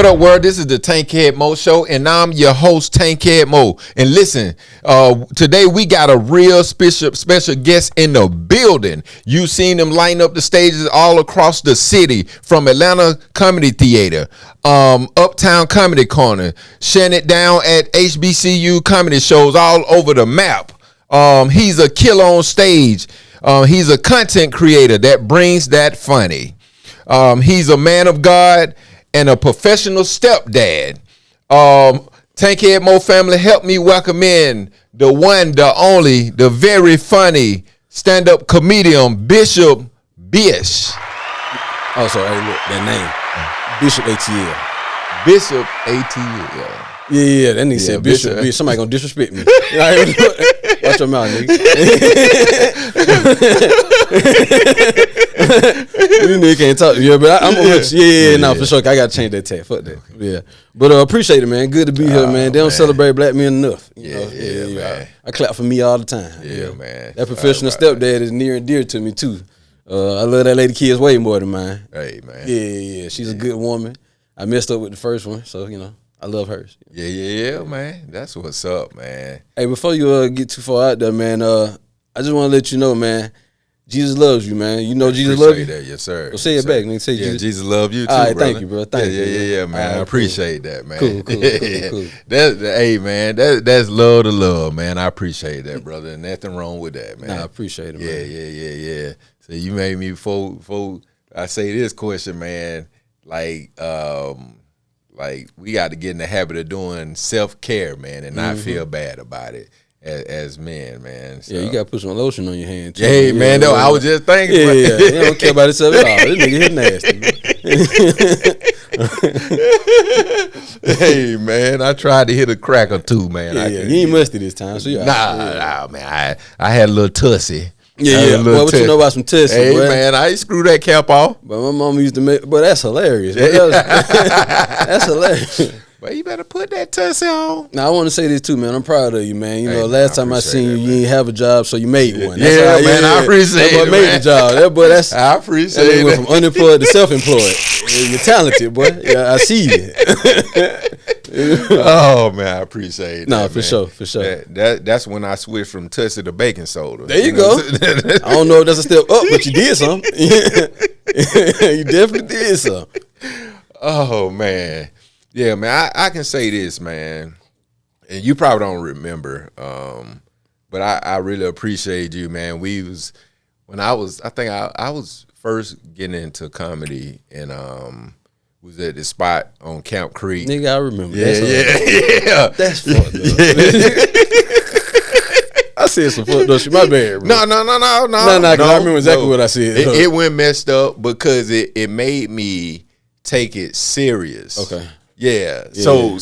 What up, world? This is the Tankhead Moe Show, and I'm your host, Tankhead Moe. And listen, today we got a real special guest in the building. You've seen them line up the stages all across the city, from Atlanta Comedy Theater, Uptown Comedy Corner, sharing it down at HBCU comedy shows all over the map. He's a killer on stage. He's a content creator that brings that funny. He's a man of God and a professional stepdad. Tankhead Moe family, help me welcome in the one, the only, the very funny stand-up comedian, Bishop Bish. Oh, sorry, hey, look, that name, BishopATL. BishopATL. Yeah, that nigga said Bishop. Somebody gonna disrespect me. Watch your mouth, nigga. You nigga can't talk. Yeah, but I'm gonna for sure. I gotta change that tag. Fuck that. Yeah, but appreciate it, man. Good to be here, man. They don't celebrate black men enough. Man. I clap for me all the time. Yeah, man. That professional stepdad is near and dear to me too. I love that lady kids way more than mine. Hey, man. Yeah. She's a good woman. I messed up with the first one, so I love hers. Yeah, man. That's what's up, man. Hey, before you get too far out there, man, I just want to let you know, man, Jesus loves you, man. You know Jesus loves you? That. Yes, sir. Well, say it back, nigga. Say Jesus love you too, all right, brother. thank you, bro. Thank you. Yeah, man. I appreciate that, man. Cool. Hey, man, that's love to love, man. I appreciate that, brother. Nothing wrong with that, man. Nah, I appreciate it, man. Yeah. So you made me, before I say this question, man, like we got to get in the habit of doing self-care, man, and not feel bad about it as men, man. So. Yeah, you got to put some lotion on your hand, too. Hey, man, no, I was just thinking. Yeah. He don't care about himself at all. This nigga hit nasty. Hey, man, I tried to hit a crack or two, man. Yeah, you ain't musty this time. So nah, man, I had a little tussy. Yeah. Boy, what you know about some tussie, Hey, boy? man, I screw that cap off. But my mama used to make, but that's hilarious. That's hilarious. Well, you better put that tussy on. Now, I want to say this too, man. I'm proud of you, man. Last time I seen you, you ain't have a job, so you made one. That's man, I appreciate it. That boy made the job. That boy, I appreciate it. Went from unemployed to self-employed. You're talented, boy. Yeah, I see you. Oh, man, I appreciate it. No, for sure. That's when I switched from tussy to baking soda. There you go. I don't know if that's a step up, but you did something. You definitely did something. Oh, man. Yeah, man, I can say this, man, and you probably don't remember, but I really appreciate you, man. I was first getting into comedy, and was at the spot on Camp Creek. Nigga, I remember. Yeah. That's fucked up. I said some fucked up shit. My bad, bro. No. I remember exactly what I said. It went messed up because it made me take it serious. Okay. Yeah. So,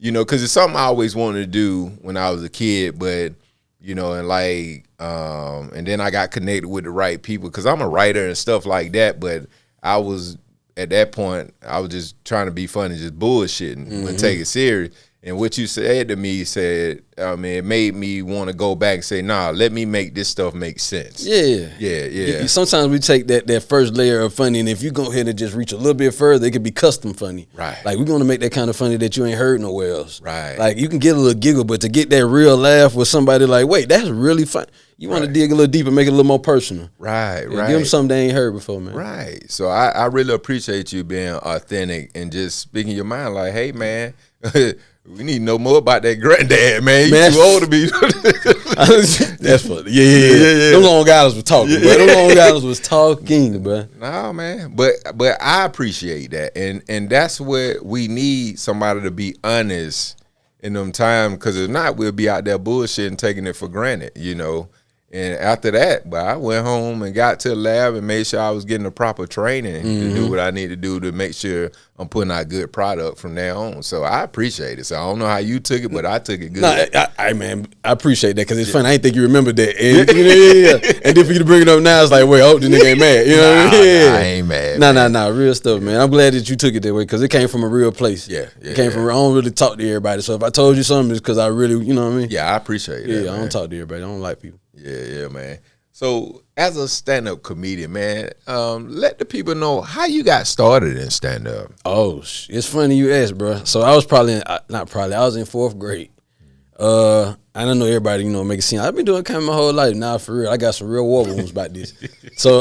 because it's something I always wanted to do when I was a kid, but, and then I got connected with the right people because I'm a writer and stuff like that, but at that point, I was just trying to be funny, just bullshitting, and take it serious. And what you said to me it made me want to go back and say, nah, let me make this stuff make sense. Yeah. Sometimes we take that first layer of funny, and if you go ahead and just reach a little bit further, it could be custom funny. Right. Like, we're going to make that kind of funny that you ain't heard nowhere else. Right. Like, you can get a little giggle, but to get that real laugh with somebody like, wait, that's really fun. You want to dig a little deeper, make it a little more personal. Right. Give them something they ain't heard before, man. Right. So I really appreciate you being authentic and just speaking your mind like, hey, man, we need to know more about that granddad, man. You too old to be. That's funny. Yeah. Them Long Islanders was talking, bro. Them Long Islanders was talking, bro. No, man. But I appreciate that. And that's where we need somebody to be honest in them times, because if not, we'll be out there bullshitting, taking it for granted, And after that, but I went home and got to the lab and made sure I was getting the proper training to do what I need to do to make sure I'm putting out good product from there on. So I appreciate it. So I don't know how you took it, but I took it good. Man, I appreciate that because it's funny. I didn't think you remembered that. And, And then for you to bring it up now, it's like, wait, I hope the nigga ain't mad. You know what I mean? I ain't mad. Nah, real stuff, man. I'm glad that you took it that way because it came from a real place. It came from. I don't really talk to everybody. So if I told you something, it's because I really, you know what I mean? Yeah, I appreciate that. I don't talk to everybody. I don't like people. Yeah, man. So as a stand-up comedian, man, let the people know how you got started in stand-up. Oh, it's funny you asked, bro. So I was probably I was in 4th grade. I don't know everybody, make it seem I've been doing comedy my whole life. Nah, for real, I got some real war wounds about this. So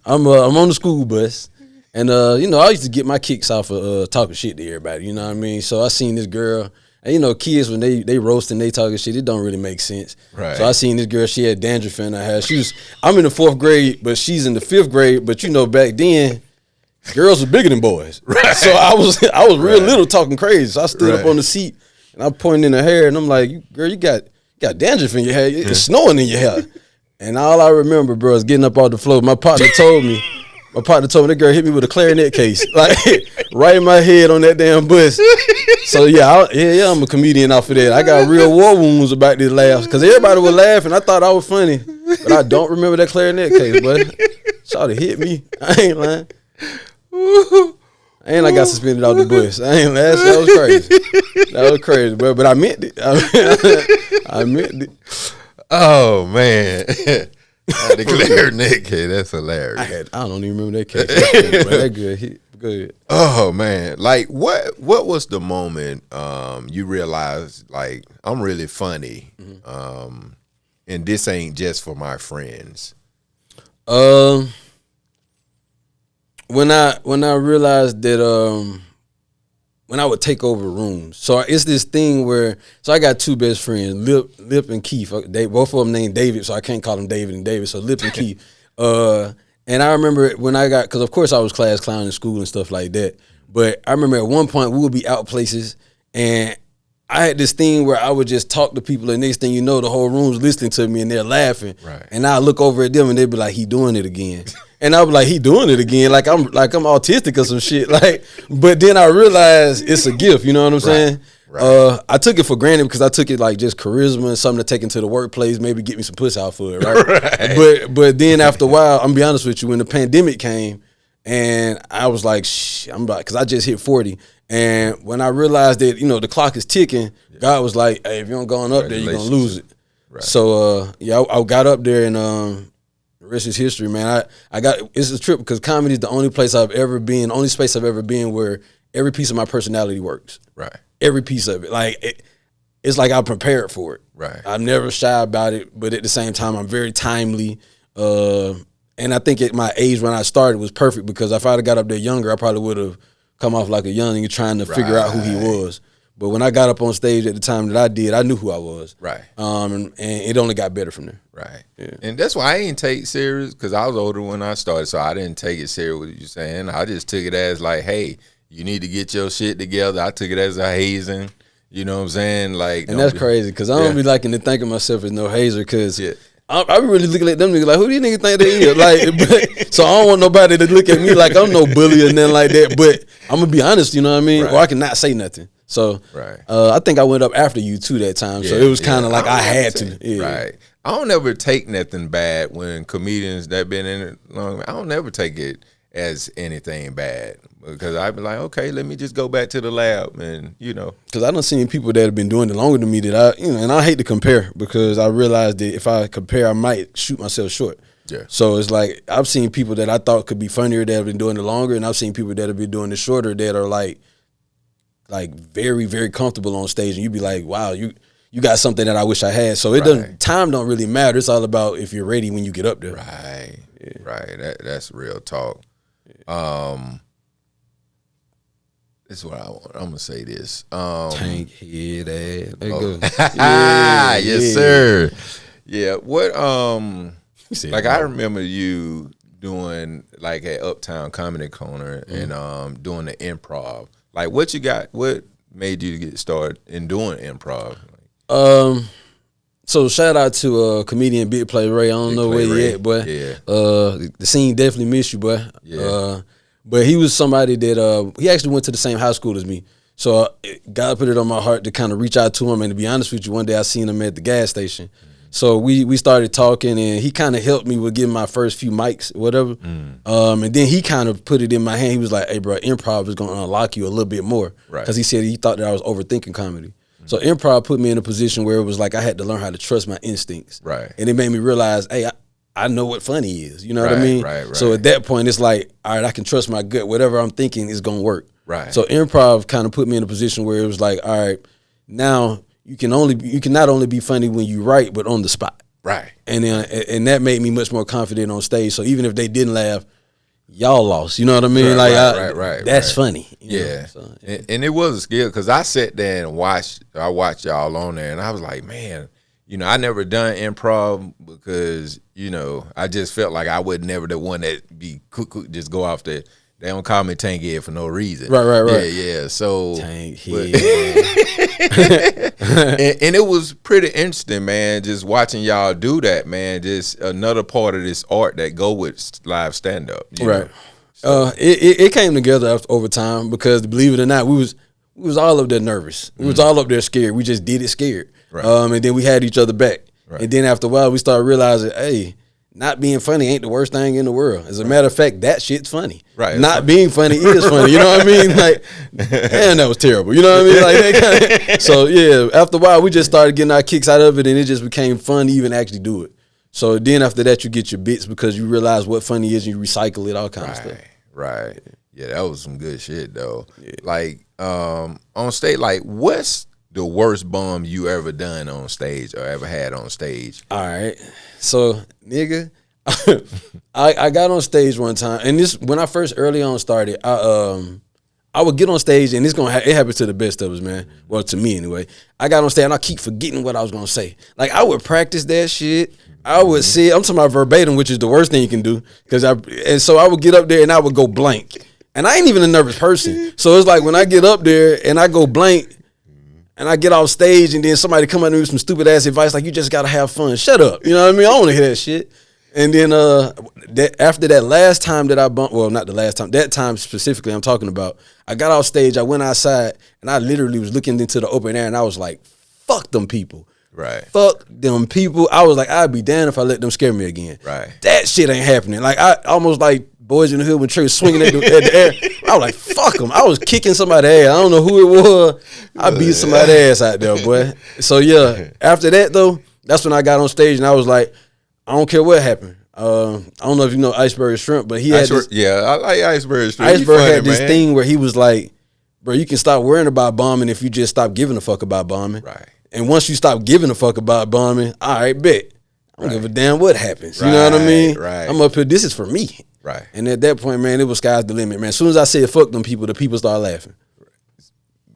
I'm on the school bus, and I used to get my kicks off of talking shit to everybody. You know what I mean? So I seen this girl. And kids when they roasting, they talking shit, it don't really make sense. Right. So I seen this girl, she had dandruff in her hair. I'm in the 4th grade, but she's in the 5th grade. But back then, girls were bigger than boys. Right. So I was real little talking crazy. So I stood up on the seat and I'm pointing in her hair and I'm like, girl, you got dandruff in your hair. It's snowing in your hair. And all I remember, bro, is getting up off the floor. My partner told me that girl hit me with a clarinet case, like right in my head on that damn bus. So yeah, I'm a comedian off of that. I got real war wounds about this laugh because everybody was laughing. I thought I was funny, but I don't remember that clarinet case, buddy. Shawty hit me. I ain't lying. And I got suspended off the bus. I ain't lying. That was crazy. That was crazy, but I meant it. I meant it. Oh man. The clarinet case, that's hilarious. I don't even remember that case. That good. Good. Oh man, like what was the moment you realized like I'm really funny, and this ain't just for my friends? When I realized that when I would take over rooms. So it's this thing where, so I got 2 best friends, Lip and Keith. They both of them named David, so I can't call them David and David. So Lip and Keith. And I remember when because of course I was class clown in school and stuff like that. But I remember at one point we would be out places and I had this thing where I would just talk to people and next thing you know, the whole room's listening to me and they're laughing. Right. And I look over at them and they'd be like, he doing it again. And I was like, he doing it again, like I'm autistic or some shit. But then I realized it's a gift, you know what I'm saying? Right. I took it for granted because I took it like just charisma and something to take into the workplace, maybe get me some pussy out for it, right? Right. But then after a while, I'm gonna be honest with you, when the pandemic came and I was like, because I just hit 40. And when I realized that, the clock is ticking, God was like, hey, if you don't go on up there, you're gonna lose it. Right. So I got up there and the rest is history, man. It's a trip because comedy is the only space I've ever been where every piece of my personality works. Right. Every piece of it. It's like I'm prepared for it. Right. I'm never shy about it, but at the same time, I'm very timely. And I think at my age when I started was perfect because if I'd have got up there younger, I probably would have come off like a youngin' trying to figure out who he was. But when I got up on stage at the time that I did, I knew who I was. Right. And it only got better from there. Right. Yeah. And that's why I ain't take it serious because I was older when I started, so I didn't take it serious what you saying. I just took it as like, hey, you need to get your shit together. I took it as a hazing. You know what I'm saying? And that's crazy because I don't be liking to think of myself as no hazer because I be really looking at them niggas like, who do you niggas think they is? So I don't want nobody to look at me like I'm no bully or nothing like that. But I'm going to be honest, you know what I mean? Right. Or I can not say nothing. So I think I went up after you too that time. So it was kind of like I had to. Yeah. Right. I don't ever take nothing bad when comedians that been in it long. I don't ever take it as anything bad because I be like, okay, let me just go back to the lab and Because I done seen people that have been doing it longer than me that and I hate to compare because I realized that if I compare, I might shoot myself short. Yeah. So it's like I've seen people that I thought could be funnier that have been doing it longer, and I've seen people that have been doing it shorter that are like very, very comfortable on stage, and you be like, wow, you got something that I wish I had. So time don't really matter. It's all about if you're ready when you get up there. Right. Yeah. Right. That's real talk. Yeah. This is what I want. I'm gonna say this. Tankhead ass. There you go. Yes, sir. Yeah. What I remember you doing like at Uptown Comedy Corner and doing the improv. Like what made you get started in doing improv? So shout out to comedian Big Play Ray. I don't know where he at, boy. Yeah. The scene definitely missed you, boy. Yeah. But he was somebody that he actually went to the same high school as me. So God put it on my heart to kind of reach out to him. And to be honest with you, one day I seen him at the gas station. So we started talking, and he kind of helped me with getting my first few mics, whatever. And then he kind of put it in my hand. He was like, "Hey, bro, improv is going to unlock you a little bit more," because he said he thought that I was overthinking comedy. So improv put me in a position where it was like I had to learn how to trust my instincts. Right. And it made me realize, hey, I know what funny is. You know what I mean? Right. So at that point, it's like, all right, I can trust my gut. Whatever I'm thinking is gonna work. Right. So improv kind of put me in a position where it was like, all right, now you can not only be funny when you write, but on the spot. Right. And that made me much more confident on stage. So even if they didn't laugh, y'all lost. You know what I mean? Right. That's funny. Yeah. So, and it was a skill because I sat there and watched y'all on there, and I was like, man, I never done improv because, I just felt like I would never the one that be just go off the. They don't call me Tankhead for no reason. Right. Yeah. So Tankhead. and it was pretty interesting, man, just watching y'all do that, man. Just another part of this art that go with live stand up. Right. So. It came together over time because, believe it or not, we was all up there nervous. We was all up there scared. We just did it scared. Right. And then we had each other back. Right. And then after a while, we started realizing, hey, not being funny ain't the worst thing in the world. As a matter of fact, that shit's funny. Right. Not being funny is funny. You know what I mean? Like, man, that was terrible. You know what I mean? Like, that kinda, so yeah, after a while, we just started getting our kicks out of it, and it just became fun to even actually do it. So then after that, you get your bits because you realize what funny is, and you recycle it, all kind of stuff. Right. Yeah, that was some good shit though. Yeah. Like on stage, like what's the worst bum you ever done on stage or ever had on stage? All right. So, nigga, I got on stage one time, and this when I first early on started, I would get on stage, and it happens to the best of us, man. Well, to me anyway. I got on stage, and I keep forgetting what I was gonna say. Like I would practice that shit. I would say, I'm talking about verbatim, which is the worst thing you can do, so I would get up there and I would go blank, and I ain't even a nervous person. So it's like when I get up there and I go blank. And I get off stage, and then somebody come up with some stupid ass advice like, you just gotta have fun. Shut up. You know what I mean? I don't want to hear that shit. And then after that last time that I bumped, well, not the last time, that time specifically I'm talking about, I got off stage, I went outside, and I literally was looking into the open air, and I was like, fuck them people. Right. Fuck them people. I was like, I'd be damned if I let them scare me again. Right. That shit ain't happening. Like, I almost like Boys in the Hood when Trey was swinging at the air. I was like, fuck them. I was kicking somebody's ass. I don't know who it was. I beat somebody's ass out there, boy. So, yeah, after that, though, that's when I got on stage, and I was like, I don't care what happened. I don't know if you know Iceberg Shrimp, but he had this. Yeah, I like Iceberg Shrimp. Iceberg had this thing where he was like, bro, you can stop worrying about bombing if you just stop giving a fuck about bombing. Right. And once you stop giving a fuck about bombing, all right, bet. I don't give a damn what happens. You know what I mean? Right. I'm up here. This is for me. Right. And at that point, man, it was sky's the limit, man. As soon as I said fuck them people, the people start laughing.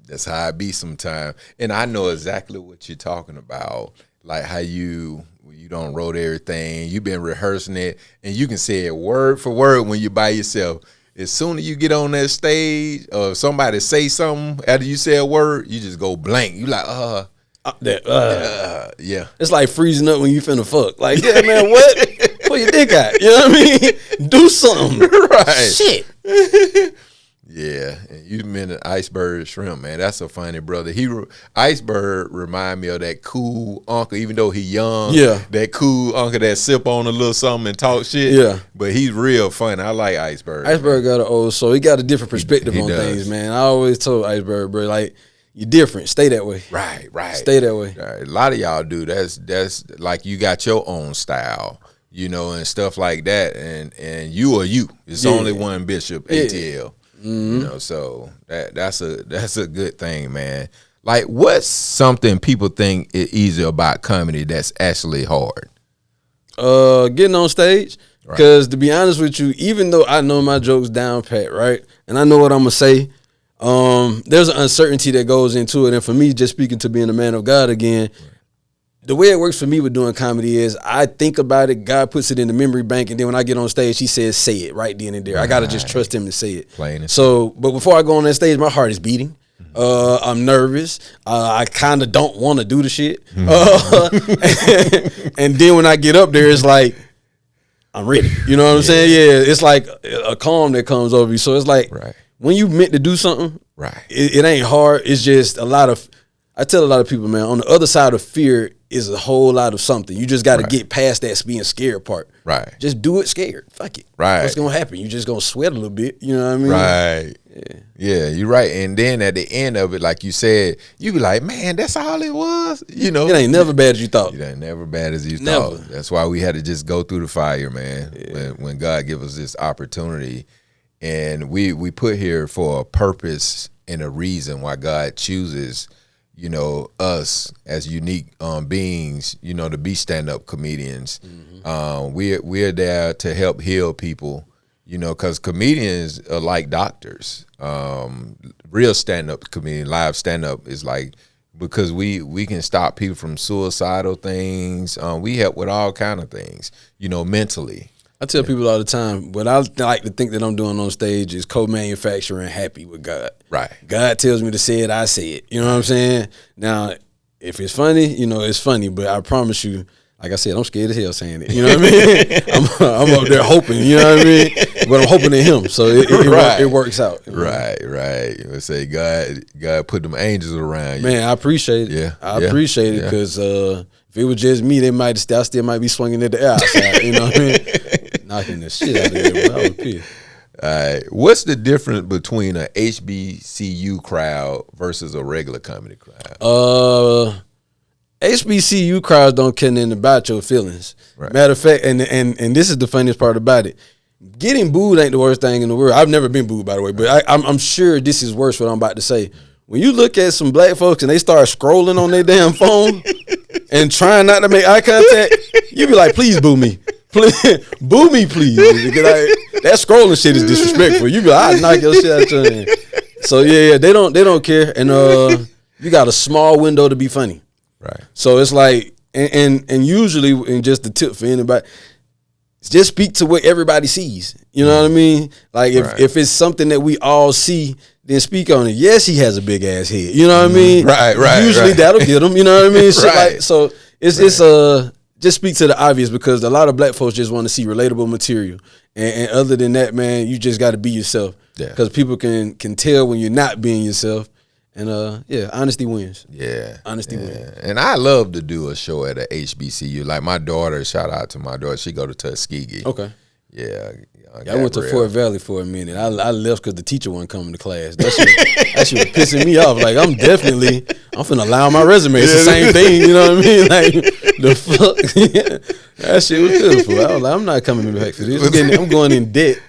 That's how I be sometimes. And I know exactly what you're talking about. Like how you don't wrote everything. You've been rehearsing it, and you can say it word for word when you're by yourself. As soon as you get on that stage, or somebody say something after you say a word, you just go blank. You like, yeah. It's like freezing up when you finna fuck. Like, yeah, man, what? Pull your dick out. You know what I mean? Do something. Right. Shit. Yeah, and you mentioned Iceberg Shrimp, man. That's a funny brother. Iceberg remind me of that cool uncle, even though he young. Yeah. That cool uncle that sip on a little something and talk shit. Yeah. But he's real funny. I like Iceberg. Iceberg got an old soul. He got a different perspective on things, man. I always told Iceberg, bro, like, you're different. Stay that way. Right. Stay that way. Right. A lot of y'all do. That's like you got your own style, and stuff like that. And you are you. It's only one BishopATL. Mm-hmm. So that's a good thing, man. Like, what's something people think is easy about comedy that's actually hard? Getting on stage. Because to be honest with you, even though I know my jokes down pat, right, and I know what I'm gonna say, there's an uncertainty that goes into it. And for me, just speaking to being a man of God again, the way it works for me with doing comedy is I think about it, God puts it in the memory bank, and then when I get on stage, he says, say it right then and there. Right. I got to just trust him to say it. Plain. So, but before I go on that stage, my heart is beating. I'm nervous. I kind of don't want to do the shit. And then when I get up there, it's like, I'm ready. You know what I'm saying? Yeah, it's like a calm that comes over you. So it's like when you meant to do something, it ain't hard. It's just a lot of, I tell a lot of people, man, on the other side of fear is a whole lot of something. You just got to get past that being scared part. Right. Just do it scared. Fuck it. Right. What's going to happen? You just going to sweat a little bit. You know what I mean? Right. Yeah, you're right. And then at the end of it, like you said, you be like, man, that's all it was. You know, it ain't never bad as you thought. It ain't never bad as you thought. That's why we had to just go through the fire, man. Yeah. When God give us this opportunity, and we put here for a purpose and a reason why God chooses, you know, us as unique beings, you know, to be stand-up comedians. We're there to help heal people, you know, because comedians are like doctors. Real stand-up comedian, live stand-up is like, because we can stop people from suicidal things. We help with all kind of things, you know, mentally. I tell people all the time, what I like to think that I'm doing on stage is co-manufacturing happy with God. Right. God tells me to say it, I say it. You know what I'm saying? Now, if it's funny, you know, it's funny, but I promise you, like I said, I'm scared as hell saying it. You know what I mean? I'm up there hoping, you know what I mean? But I'm hoping in him, so it works out. Right. Let's say God put them angels around you. Man, I appreciate it. Yeah. I appreciate it, because if it was just me, I still might be swinging at the air outside. You know what I mean? Knocking the shit out of there, but I was pissed. All right. What's the difference between a HBCU crowd versus a regular comedy crowd? HBCU crowds don't care nothing about your feelings. Right. Matter of fact, and this is the funniest part about it. Getting booed ain't the worst thing in the world. I've never been booed, by the way, but I'm sure this is worse what I'm about to say. When you look at some black folks and they start scrolling on their damn phone and trying not to make eye contact, you be like, please boo me. Please, boo me, please. That scrolling shit is disrespectful. You be like, I'll knock your shit out your hand. So yeah, they don't care. And you got a small window to be funny. Right. So it's like, and usually, and just the tip for anybody, just speak to what everybody sees. You know what I mean? Like if it's something that we all see, then speak on it. Yes, he has a big ass head. You know what I mean? Right. Usually that'll get him. You know what I mean? Like, so it's just speak to the obvious, because a lot of black folks just want to see relatable material. And other than that, man, you just got to be yourself. Yeah. Because people can tell when you're not being yourself. And honesty wins. Yeah. Honesty wins. And I love to do a show at a HBCU. Like my daughter, shout out to my daughter, she go to Tuskegee. Okay. Yeah. I went to Fort Valley for a minute. I left because the teacher wasn't coming to class. That shit was pissing me off. Like, I'm finna lie on my resume. It's the same thing, you know what I mean? Like, the fuck? That shit was pitiful. I was like, I'm not coming back for this. I'm going in debt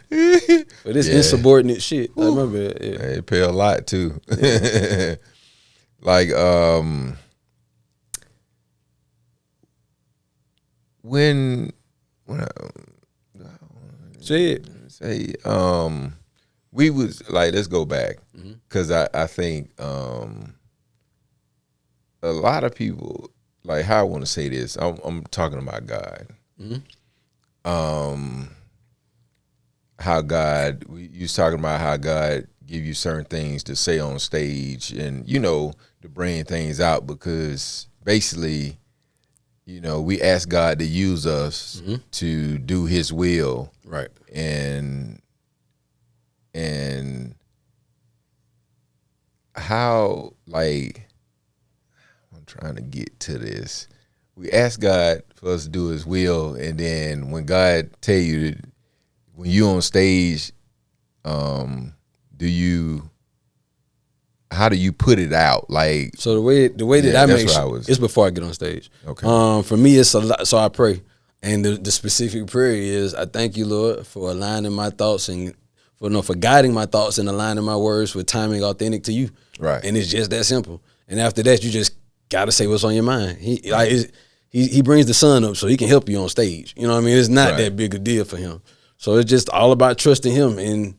for this insubordinate shit. Like, my bad. Yeah. They pay a lot, too. Like, when Say, we was like, let's go back, because I think a lot of people, like, how I want to say this, I'm talking about God. How God, you was talking about how God give you certain things to say on stage, and you know, to bring things out, because basically, you know, we ask God to use us to do His will, right? And how, like, I'm trying to get to this. We ask God for us to do His will, and then when God tell you, when you on stage, how do you put it out? Like, so the way that I make sure, it's before I get on stage. Okay. For me, it's a lot. So I pray, and the specific prayer is, I thank you, Lord, for aligning my thoughts and for guiding my thoughts and aligning my words with timing authentic to you. Right. And it's just that simple. And after that, you just gotta say what's on your mind. He brings the sun up so he can help you on stage. You know what I mean? It's not that big a deal for him. So it's just all about trusting him, and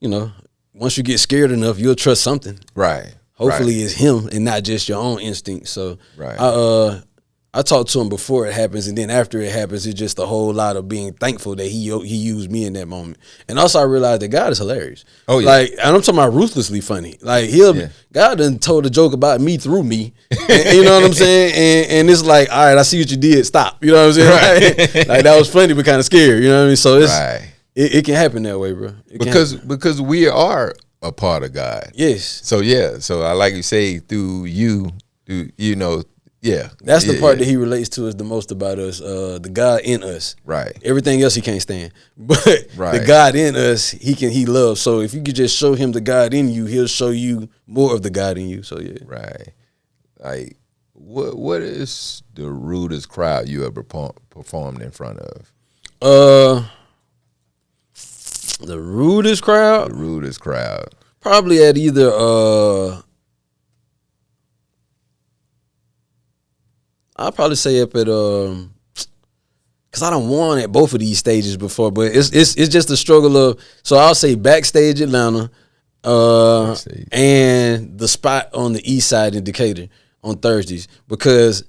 you know, once you get scared enough, you'll trust something. Right. Hopefully it's him and not just your own instinct. So I talk to him before it happens, and then after it happens, it's just a whole lot of being thankful that he used me in that moment. And also I realized that God is hilarious. Oh yeah. Like, and I'm talking about ruthlessly funny. Like, God done told a joke about me through me. And, you know what I'm saying? And it's like, all right, I see what you did. Stop. You know what I'm saying? Right. Like, that was funny but kind of scary. You know what I mean? So it's it can happen that way, bro. Because we are a part of God. Yes. So so I like you say, through you, You know, yeah. That's the part that he relates to is the most about us. The God in us. Right. Everything else he can't stand. But the God in us, he loves. So if you could just show him the God in you, he'll show you more of the God in you. So yeah. Right. Like, what is the rudest crowd you ever performed in front of? The rudest crowd? The rudest crowd. Probably at either I'll probably say up at because I don't won at both of these stages before, but it's just a struggle of, so I'll say backstage Atlanta, and the spot on the east side in Decatur on Thursdays. Because,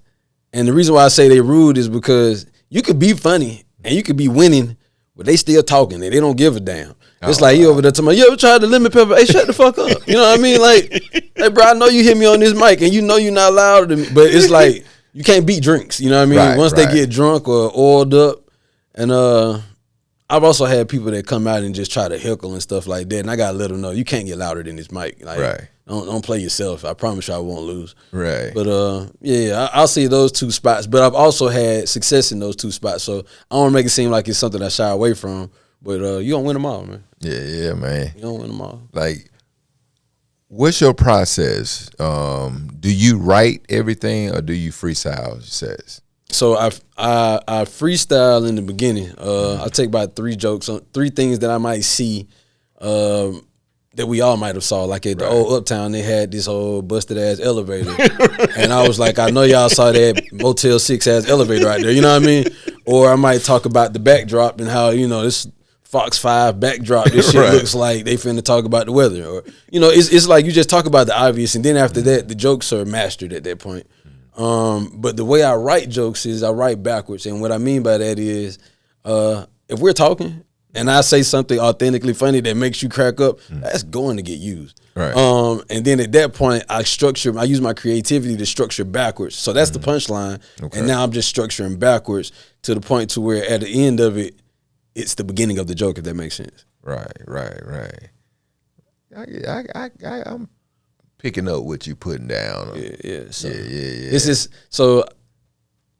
and the reason why I say they rude is because you could be funny and you could be winning, but they still talking and they don't give a damn. It's like he over there talking about, you ever tried the lemon pepper? Hey, shut the fuck up. You know what I mean? Like, hey, bro, I know you hear me on this mic and you know you're not louder than me, but it's like, you can't beat drinks, you know what I mean? Right, Once they get drunk or oiled up. And I've also had people that come out and just try to heckle and stuff like that. And I got to let them know, you can't get louder than this mic. Like, don't play yourself. I promise you I won't lose. Right. But, yeah, I'll see those two spots. But I've also had success in those two spots. So I don't want to make it seem like it's something I shy away from. But you don't win them all, man. Yeah, man. You don't win them all. Like, what's your process? Do you write everything or do you freestyle sets? So I freestyle in the beginning. I take about 3 jokes on 3 things that I might see that we all might have saw. Like at the old Uptown, they had this whole busted ass elevator, and I was like, I know y'all saw that Motel 6 ass elevator right there. You know what I mean? Or I might talk about the backdrop and how this Fox 5 backdrop, this shit looks like they finna talk about the weather. Or, it's like you just talk about the obvious, and then after that, the jokes are mastered at that point. But the way I write jokes is I write backwards. And what I mean by that is, if we're talking and I say something authentically funny that makes you crack up, that's going to get used. Right. And then at that point, I use my creativity to structure backwards. So that's the punchline. Okay. And now I'm just structuring backwards to the point to where at the end of it, it's the beginning of the joke, if that makes sense. Right. I'm picking up what you putting down. Yeah. So yeah. This is so.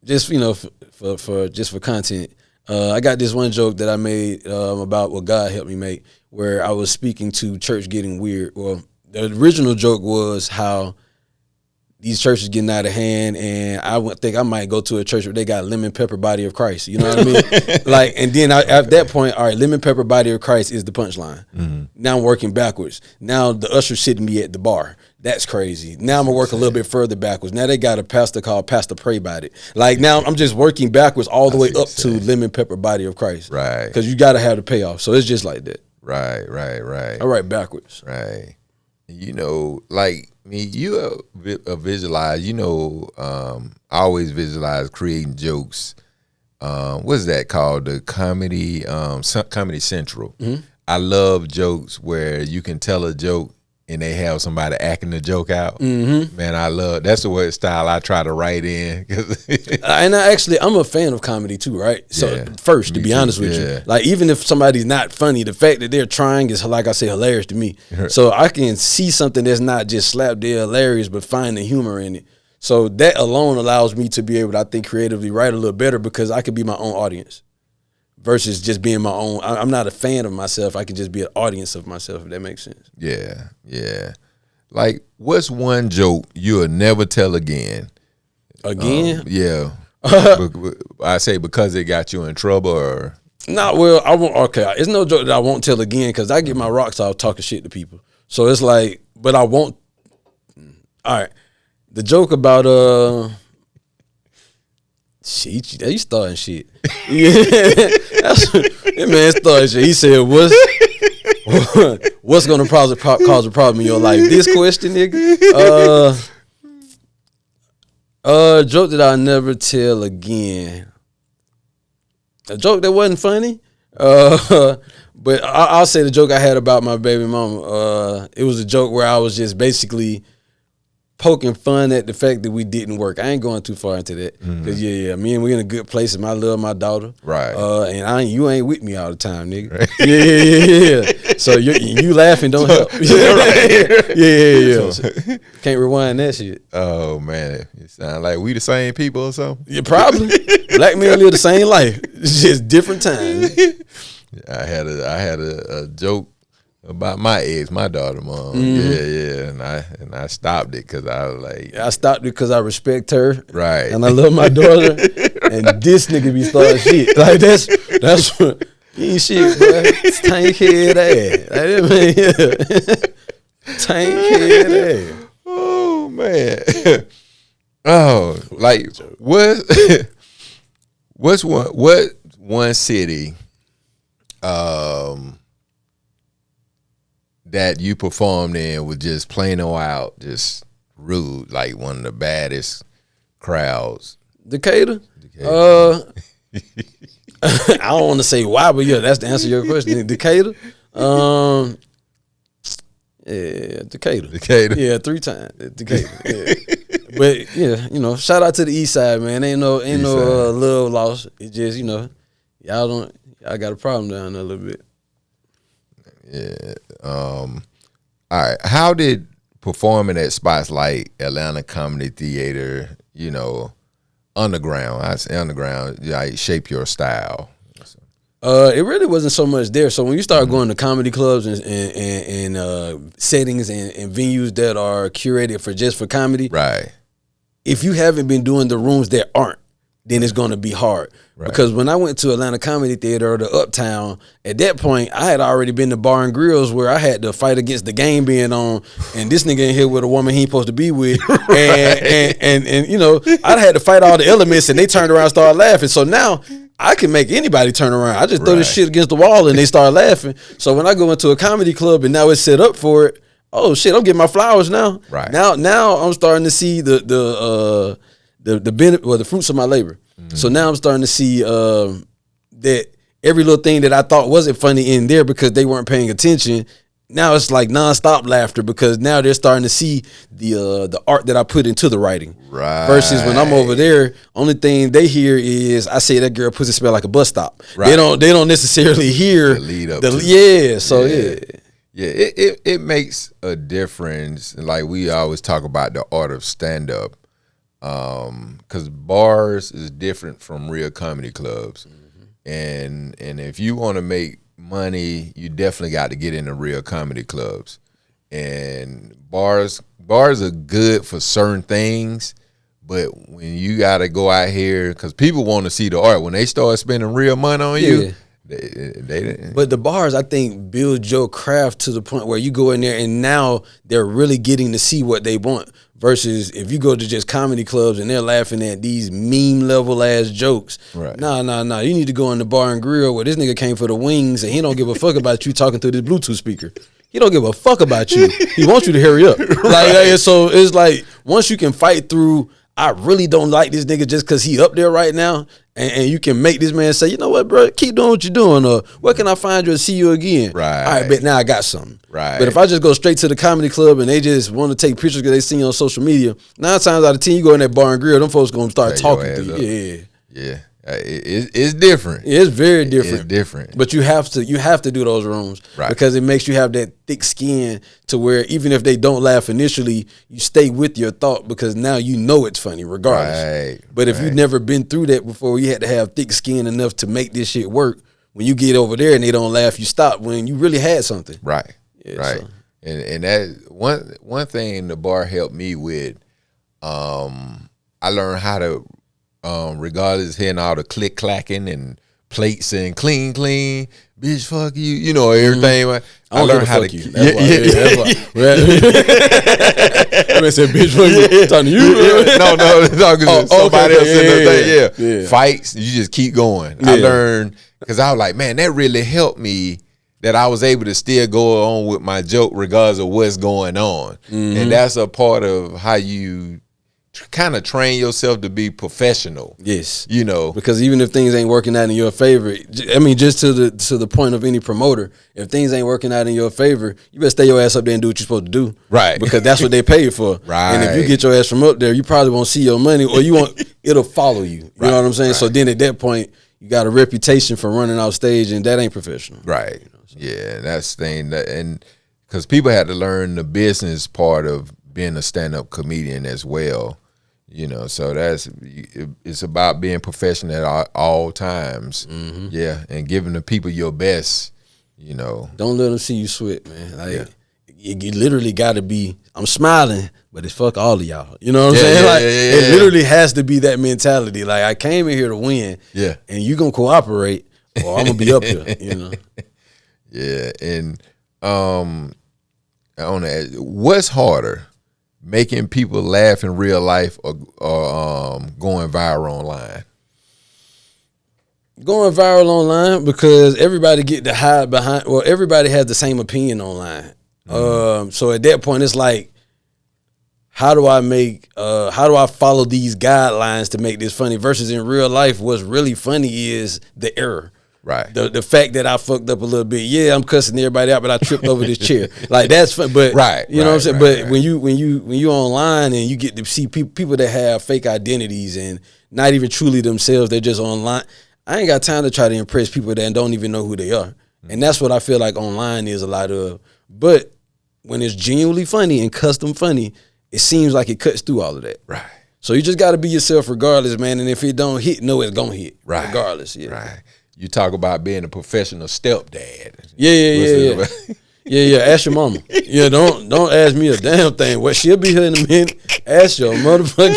Just for content, I got this one joke that I made about what God helped me make, where I was speaking to church getting weird. Well, the original joke was how these churches getting out of hand, and I would think I might go to a church where they got lemon pepper body of Christ. You know what I mean? Like, and then at that point, all right, lemon pepper body of Christ is the punchline. Now I'm working backwards. Now the usher sitting me at the bar. That's crazy. Now I'm gonna work a little bit further backwards. Now they got a pastor called Pastor Pray About It. Like now I'm just working backwards all the way up to lemon pepper body of Christ. Right. Because you got to have the payoff. So it's just like that. Right. I write backwards. Right. Like me, you visualize. I always visualize creating jokes. What's that called? The Comedy Central. I love jokes where you can tell a joke and they have somebody acting the joke out. Man, I love that's the way style I try to write in. And I'm a fan of comedy too, right? So first, to be honest with you, like even if somebody's not funny, the fact that they're trying is, like I say, hilarious to me. So I can see something that's not just slap dead hilarious, but find the humor in it. So that alone allows me to be able to, I think, creatively write a little better because I could be my own audience versus just being my own. I'm not a fan of myself. I can just be an audience of myself, if that makes sense. Yeah. Like, what's one joke you'll never tell again? Again? Yeah. I say because it got you in trouble or? Nah, well, I won't. Okay, it's no joke that I won't tell again because I get my rocks off talking shit to people. So it's like, but I won't. All right. The joke about shit, you starting shit. Yeah, that man started shit. He said, "What's gonna cause a problem in your life?" This question, nigga. Joke that I'll never tell again. A joke that wasn't funny. But I'll say the joke I had about my baby mama. It was a joke where I was just basically poking fun at the fact that we didn't work. I ain't going too far into that. Cause me and we in a good place and I love my daughter. Right. And you ain't with me all the time, nigga. Right. Yeah. So you laughing don't help. Yeah. Can't rewind that shit. Oh man, it sound like we the same people or something. Yeah, probably. Black men live the same life. It's just different times. I had a joke about my ex, my daughter mom. And I stopped it because I was like, I stopped it because I respect her, right, and I love my daughter. And this nigga be starting shit like that's what you ain't shit, bro. It's Tankhead ass. Tankhead ass. Oh man. Oh, like what one city that you performed in was just plain old out, just rude, like one of the baddest crowds? Decatur? I don't want to say why, but yeah, that's the answer to your question. Decatur? Yeah, Decatur. Yeah, 3 times. Decatur. Yeah. But yeah, you know, shout out to the East Side, man. Ain't no love lost. It's just, you know, y'all got a problem down there a little bit. Yeah. All right. How did performing at spots like Atlanta Comedy Theater, you know, underground, I say underground, like shape your style? It really wasn't so much there. So when you start going to comedy clubs and settings and venues that are curated for comedy, right? If you haven't been doing the rooms that aren't, then it's going to be hard. Right. Because when I went to Atlanta Comedy Theater or the Uptown, at that point, I had already been to bar and grills where I had to fight against the game being on, and this nigga in here with a woman he ain't supposed to be with, and you know, I had to fight all the elements, and they turned around and started laughing. So now I can make anybody turn around. I just throw this shit against the wall, and they start laughing. So when I go into a comedy club and now it's set up for it, oh shit, I'm getting my flowers now. Right. Now I'm starting to see the benefit, well, the fruits of my labor. Mm-hmm. So now I'm starting to see that every little thing that I thought wasn't funny in there because they weren't paying attention, now it's like nonstop laughter because now they're starting to see the art that I put into the writing. Right. Versus when I'm over there, only thing they hear is I say that girl pussy smell like a bus stop. Right. They don't necessarily hear the lead up. Yeah, it makes a difference. Like we always talk about the art of stand up. Because bars is different from real comedy clubs, and if you want to make money, you definitely got to get into real comedy clubs. And bars are good for certain things, but when you got to go out here, because people want to see the art. When they start spending real money on you, they but the bars, I think, build your craft to the point where you go in there and now they're really getting to see what they want. Versus if you go to just comedy clubs and they're laughing at these meme level ass jokes. Right. Nah. You need to go in the bar and grill where this nigga came for the wings and he don't give a fuck about you talking through this Bluetooth speaker. He don't give a fuck about you. He wants you to hurry up. Right. So it's like once you can fight through, I really don't like this nigga just because he up there right now, and you can make this man say, you know what, bro, keep doing what you're doing, or where can I find you and see you again? Right. All right, but now I got something. Right. But if I just go straight to the comedy club and they just want to take pictures because they see you on social media, 9 times out of 10, you go in that bar and grill, them folks going to start talking to you. Yeah. It's different. It's very different. It's different. But you have to do those rooms, right? Because it makes you have that thick skin to where even if they don't laugh initially, you stay with your thought because now you know it's funny regardless. Right. But if you've never been through that before, you had to have thick skin enough to make this shit work. When you get over there and they don't laugh, you stop when you really had something. Right. Yeah, right. So. And that one thing the bar helped me with, I learned how to. Regardless of hearing all the click clacking and plates and clean, bitch, fuck you, you know, everything. I learned how to. That's why. I said, bitch, fuck you. Talking to you? No, talking to somebody else in the thing. Yeah. Fights, you just keep going. Yeah. I learned because I was like, man, that really helped me. That I was able to still go on with my joke regardless of what's going on, and that's a part of how you kind of train yourself to be professional. Yes. You know, because even if things ain't working out in your favor, I mean, just to the point of any promoter, if things ain't working out in your favor, you better stay your ass up there and do what you're supposed to do. Right. Because that's what they pay you for. Right. And if you get your ass from up there, you probably won't see your money, or it'll follow you. You know what I'm saying? Right. So then at that point, you got a reputation for running off stage, and that ain't professional. Right. Yeah, that's the thing. And because people had to learn the business part of being a stand-up comedian as well. So it's about being professional at all times. Mm-hmm. Yeah, and giving the people your best. Don't let them see you sweat, man. Like you literally got to be. I'm smiling, but it's fuck all of y'all. You know what I'm saying? It literally has to be that mentality. Like I came in here to win. Yeah, and you gonna cooperate, or I'm gonna be up here. Yeah, and I want to ask, what's harder? Making people laugh in real life or going viral online? Going viral online because everybody get to hide behind, well, everybody has the same opinion online. Mm-hmm. So at that point, it's like, how do I follow these guidelines to make this funny versus in real life, what's really funny is the error. Right. The fact that I fucked up a little bit. Yeah, I'm cussing everybody out, but I tripped over this chair. Like that's fun. But you know what I'm saying? But when you online and you get to see people that have fake identities and not even truly themselves, they're just online. I ain't got time to try to impress people that don't even know who they are. Mm-hmm. And that's what I feel like online is a lot of. But when it's genuinely funny and custom funny, it seems like it cuts through all of that. Right. So you just got to be yourself regardless, man. And if it don't hit, know it's gonna hit. Right. Regardless. Yeah. Right. You talk about being a professional stepdad. Yeah. Yeah. Ask your mama. Yeah, don't ask me a damn thing. Well, she'll be here in a minute. Ask your motherfucker.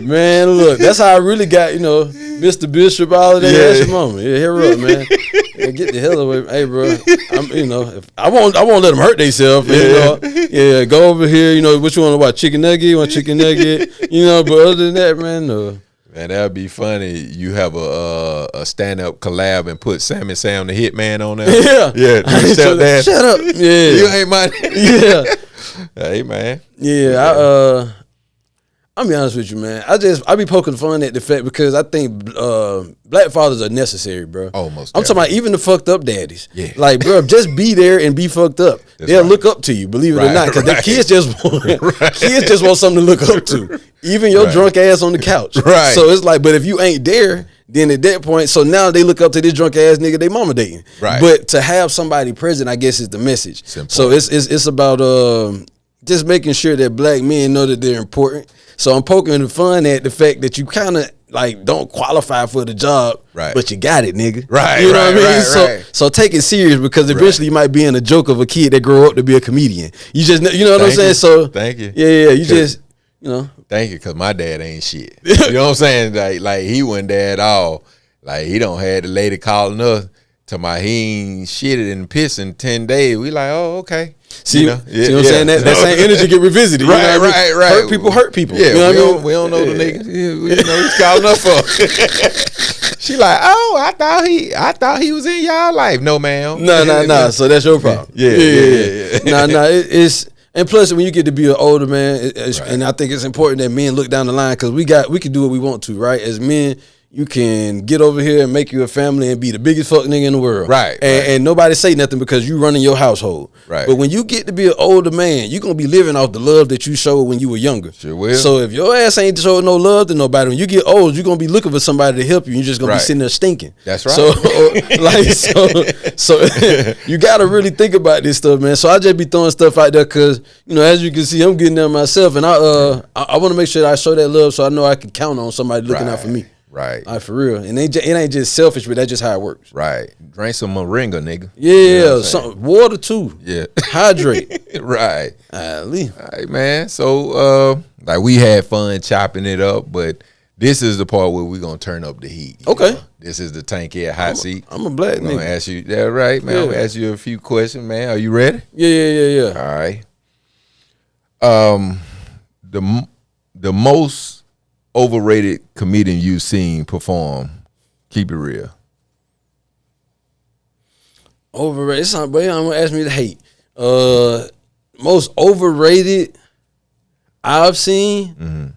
Man, look, that's how I really got, Mr. Bishop, all of that. Yeah. Ask your mama. Yeah, hear her up, man. Yeah, get the hell away. Hey, bro, I won't let them hurt themselves. Yeah, go over here. What you want to watch? Chicken nugget? You want chicken nugget? But other than that, man, no. Man, that'd be funny. You have a stand-up collab and put Sam the Hitman on there. Yeah. Shut up. Yeah. You ain't my. Yeah. Hey, man. Yeah. I'll be honest with you, man. I be poking fun at the fact because I think black fathers are necessary, bro. Almost. I'm talking about even the fucked up daddies. Yeah. Like, bro, just be there and be fucked up. They'll look up to you, believe it or not, because the kids just want something to look up to. Even your drunk ass on the couch. Right. So it's like, but if you ain't there, then at that point, so now they look up to this drunk ass nigga they mama dating. Right. But to have somebody present, I guess, is the message. So it's about just making sure that black men know that they're important. So I'm poking fun at the fact that you kind of like don't qualify for the job, but you got it, nigga. Right. You know what I mean? Right. So take it serious because eventually you might be in a joke of a kid that grow up to be a comedian. You just, you know what I'm saying? So thank you. Yeah. You just, Thank you, because my dad ain't shit. You know what I'm saying? Like he wasn't there at all. Like he don't had the lady calling us to my he ain't shitted and pissed in 10 days. We like, oh, okay. See what I'm saying? That same energy get revisited. Right. Hurt people. Yeah, we don't know the niggas. Yeah, we know he's calling us for. She like, oh, I thought he was in y'all life. No, ma'am. No. So that's your problem. Yeah. No. It's. And plus, when you get to be an older man, and I think it's important that men look down the line because we can do what we want to, right? As men, you can get over here and make you a family and be the biggest fuck nigga in the world. Right. And nobody say nothing because you running your household. Right. But when you get to be an older man, you're going to be living off the love that you showed when you were younger. Sure will. So if your ass ain't showing no love to nobody, when you get old, you're going to be looking for somebody to help you. You're just going to be sitting there stinking. That's right. So you got to really think about this stuff, man. So I just be throwing stuff out there because, as you can see, I'm getting there myself. And I want to make sure that I show that love so I know I can count on somebody looking out for me. Right. For real. And it ain't just selfish, but that's just how it works. Right. Drink some moringa, nigga. Yeah. Water too. Yeah. Hydrate. Right. All right, man. So, we had fun chopping it up, but this is the part where we're going to turn up the heat. Okay. This is the Tankhead hot seat. I'm a black nigga. I'm going to ask you, right, man. I'm going to ask you a few questions, man. Are you ready? Yeah. All right. The most overrated comedian you've seen perform? Keep it real. Overrated. It's not, but I'm gonna ask me to hate. Most overrated I've seen. Mm-hmm.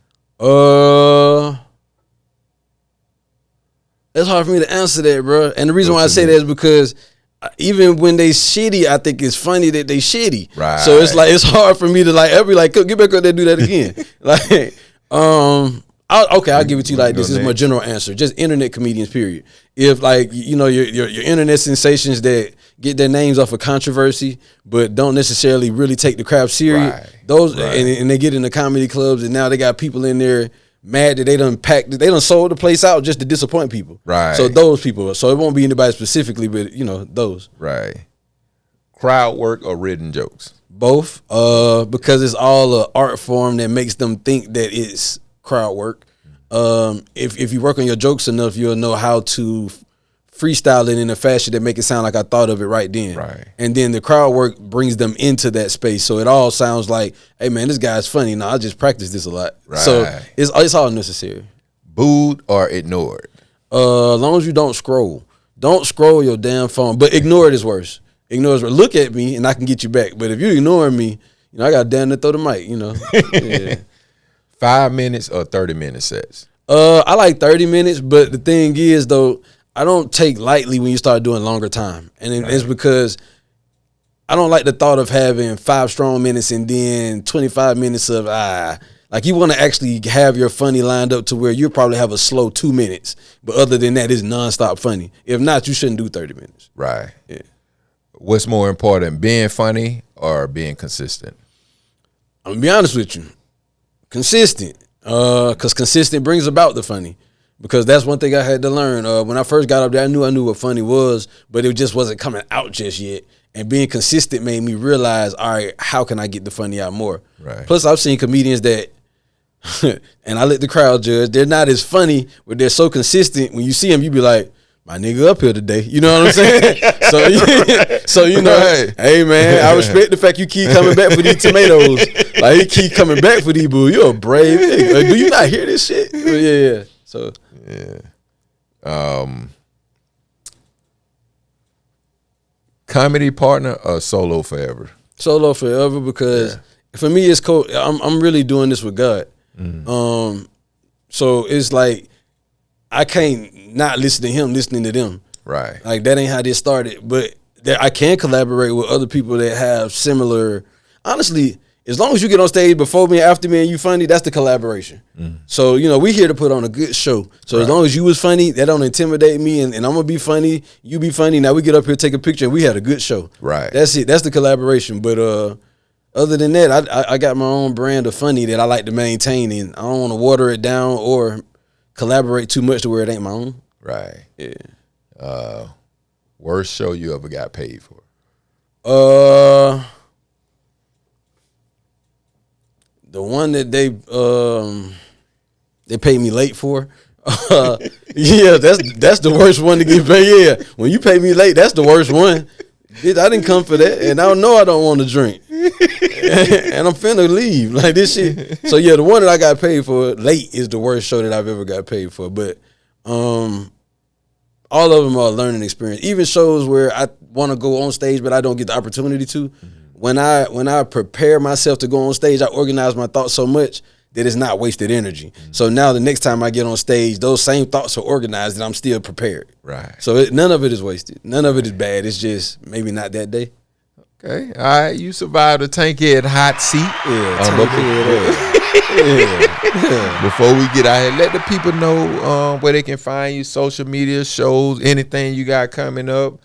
It's hard for me to answer that, bro. And the reason why I say that is because even when they shitty, I think it's funny that they shitty. Right. So it's like it's hard for me to I'll be like, get back up there and do that again. I'll give it to you like this. This is my general answer. Just internet comedians, period. If like your internet sensations that get their names off of controversy, but don't necessarily really take the crap serious. And they get in the comedy clubs, and now they got people in there mad that they done sold the place out just to disappoint people. Right. So those people. So it won't be anybody specifically, but those. Right. Crowd work or written jokes? Both. Because it's all an art form that makes them think that it's crowd work. If you work on your jokes enough, you'll know how to freestyle it in a fashion that make it sound like I thought of it right then. Right. And then the crowd work brings them into that space. So it all sounds like, hey man, this guy's funny. No, I just practiced this a lot. Right. So it's all necessary. Booed or ignored? As long as you don't scroll your damn phone. But ignore it is worse. Ignore it is worse. Look at me and I can get you back. But if you ignoring me, I got damn to throw the mic, Yeah. 5 minutes or 30-minute sets? I like 30 minutes, but the thing is though, I don't take lightly when you start doing longer time. And it's because I don't like the thought of having 5 strong minutes and then 25 minutes of like you want to actually have your funny lined up to where you probably have a slow 2 minutes. But other than that, it's nonstop funny. If not, you shouldn't do 30 minutes. Right. Yeah. What's more important, being funny or being consistent? I'm gonna be honest with you. Consistent. Because consistent brings about the funny. Because that's one thing I had to learn. When I first got up there, I knew what funny was, but it just wasn't coming out just yet. And being consistent made me realize, all right, how can I get the funny out more? Right. Plus, I've seen comedians that, and I let the crowd judge, they're not as funny, but they're so consistent. When you see them, you be like, my nigga up here today. You know what I'm saying? so right. Hey man, I respect the fact you keep coming back for these tomatoes. Like he keep coming back for these boo. You're a brave nigga. Like, do you not hear this shit? Yeah. So comedy partner or solo forever? Solo forever, because for me it's cool. I'm really doing this with God. So it's like I can't not listen to him listening to them. Right. Like that ain't how this started. But I can collaborate with other people that have similar. Honestly, as long as you get on stage before me, after me, and you funny, that's the collaboration. So we here to put on a good show. So as long as you was funny, that don't intimidate me, and I'm gonna be funny. You be funny. Now we get up here, take a picture, and we had a good show. Right. That's it. That's the collaboration. But other than that, I got my own brand of funny that I like to maintain, and I don't want to water it down or collaborate too much to where it ain't my own. Right. Yeah. Worst show you ever got paid for? The one that they paid me late for. Yeah, that's the worst one to get paid. Yeah, when you pay me late, that's the worst one. Bitch, I didn't come for that, and I know I don't want to drink, and I'm finna leave like this shit. So yeah, the one that I got paid for late is the worst show that I've ever got paid for. But all of them are a learning experience. Even shows where I want to go on stage but I don't get the opportunity to. When I prepare myself to go on stage, I organize my thoughts so much that it's not wasted energy. So now the next time I get on stage, those same thoughts are organized and I'm still prepared. Right. So none of it is wasted. None of it is bad. It's just maybe not that day. Okay. All right. You survived the Tankhead hot seat. Before we get out here, let the people know where they can find you, social media, shows, anything you got coming up,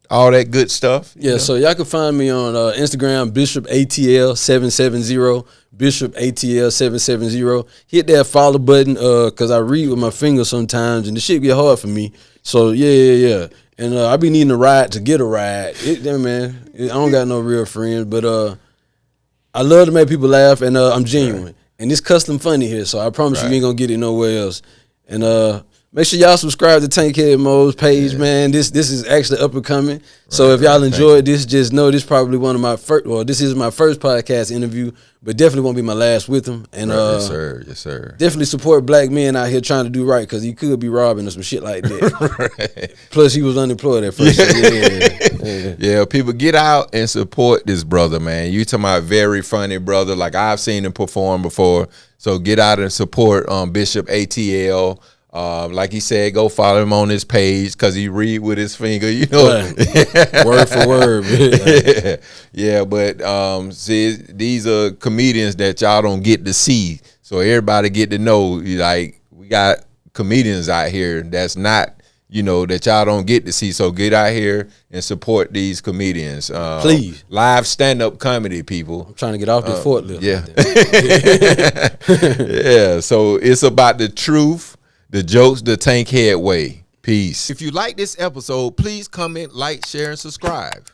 all that good stuff. Yeah, so y'all can find me on Instagram, BishopATL770, BishopATL770. Hit that follow button because I read with my fingers sometimes, and the shit get hard for me. So, yeah. And I be needing a ride to get a ride. Man, I don't got no real friends, but I love to make people laugh, and I'm genuine. Right. And it's custom funny here, so I promise you ain't going to get it nowhere else. And make sure y'all subscribe to Tankhead Moe's page, man. This is actually up and coming. So if y'all enjoyed this, just know this is probably one of my first. Well, this is my first podcast interview, but definitely won't be my last with him. And yes, sir. Definitely support black men out here trying to do right, because he could be robbing or some shit like that. Right. Plus, he was unemployed at first. Yeah, people get out and support this brother, man. You talking about very funny brother. Like I've seen him perform before. So get out and support BishopATL. Like he said, go follow him on his page because he read with his finger, you know. Right. Word for word. Yeah, but see, these are comedians that y'all don't get to see. So everybody get to know, like, we got comedians out here that's not, you know, that y'all don't get to see. So get out here and support these comedians. Please. Live stand-up comedy, people. I'm trying to get off this forklift. Yeah. Yeah, so it's about the truth, the jokes, the Tankhead way. Peace. If you like this episode, please comment, like, share, and subscribe.